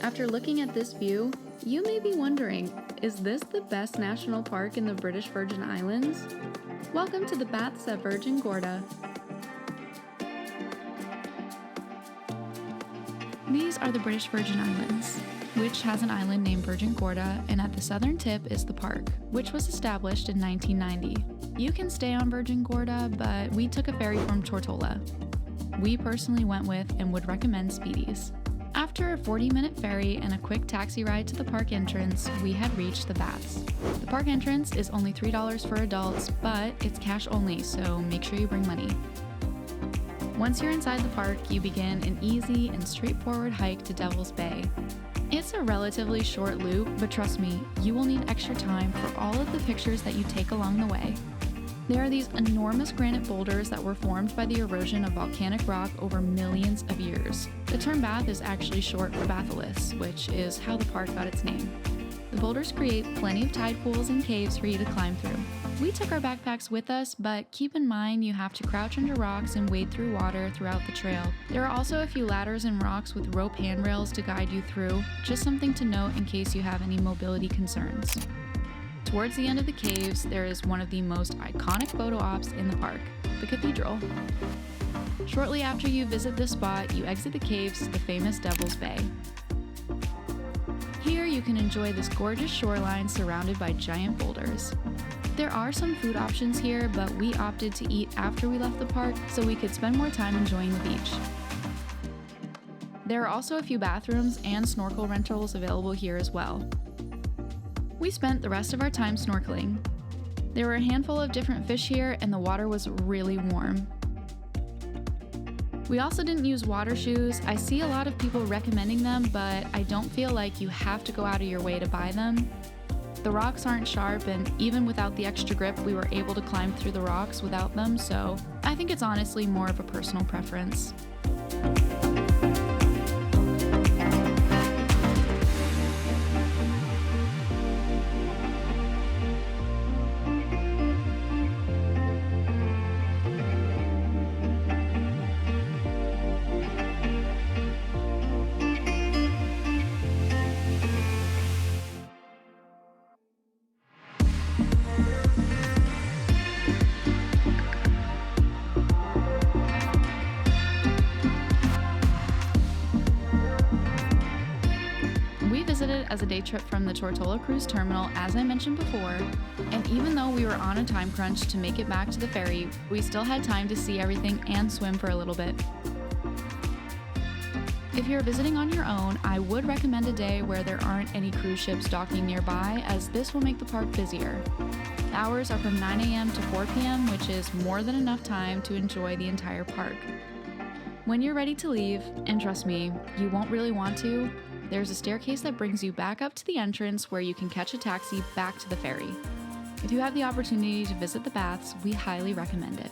After looking at this view, you may be wondering, is this the best national park in the British Virgin Islands? Welcome to the Baths at Virgin Gorda. These are the British Virgin Islands, which has an island named Virgin Gorda, and at the southern tip is the park, which was established in 1990. You can stay on Virgin Gorda, but we took a ferry from Tortola. We personally went with and would recommend Speedies. After a 40-minute ferry and a quick taxi ride to the park entrance, we had reached the baths. The park entrance is only $3 for adults, but it's cash only, so make sure you bring money. Once you're inside the park, you begin an easy and straightforward hike to Devil's Bay. It's a relatively short loop, but trust me, you will need extra time for all of the pictures that you take along the way. There are these enormous granite boulders that were formed by the erosion of volcanic rock over millions of years. The term bath is actually short for batholiths, which is how the park got its name. The boulders create plenty of tide pools and caves for you to climb through. We took our backpacks with us, but keep in mind you have to crouch under rocks and wade through water throughout the trail. There are also a few ladders and rocks with rope handrails to guide you through, just something to note in case you have any mobility concerns. Towards the end of the caves, there is one of the most iconic photo ops in the park, the cathedral. Shortly after you visit this spot, you exit the caves to the famous Devil's Bay. Here you can enjoy this gorgeous shoreline surrounded by giant boulders. There are some food options here, but we opted to eat after we left the park so we could spend more time enjoying the beach. There are also a few bathrooms and snorkel rentals available here as well. We spent the rest of our time snorkeling. There were a handful of different fish here and the water was really warm. We also didn't use water shoes. I see a lot of people recommending them, but I don't feel like you have to go out of your way to buy them. The rocks aren't sharp, and even without the extra grip, we were able to climb through the rocks without them, so I think it's honestly more of a personal preference. Visited as a day trip from the Tortola Cruise Terminal, as I mentioned before, and even though we were on a time crunch to make it back to the ferry, we still had time to see everything and swim for a little bit. If you're visiting on your own, I would recommend a day where there aren't any cruise ships docking nearby, as this will make the park busier. The hours are from 9 a.m. to 4 p.m., which is more than enough time to enjoy the entire park. When you're ready to leave, and trust me, you won't really want to, there's a staircase that brings you back up to the entrance where you can catch a taxi back to the ferry. If you have the opportunity to visit the baths, we highly recommend it.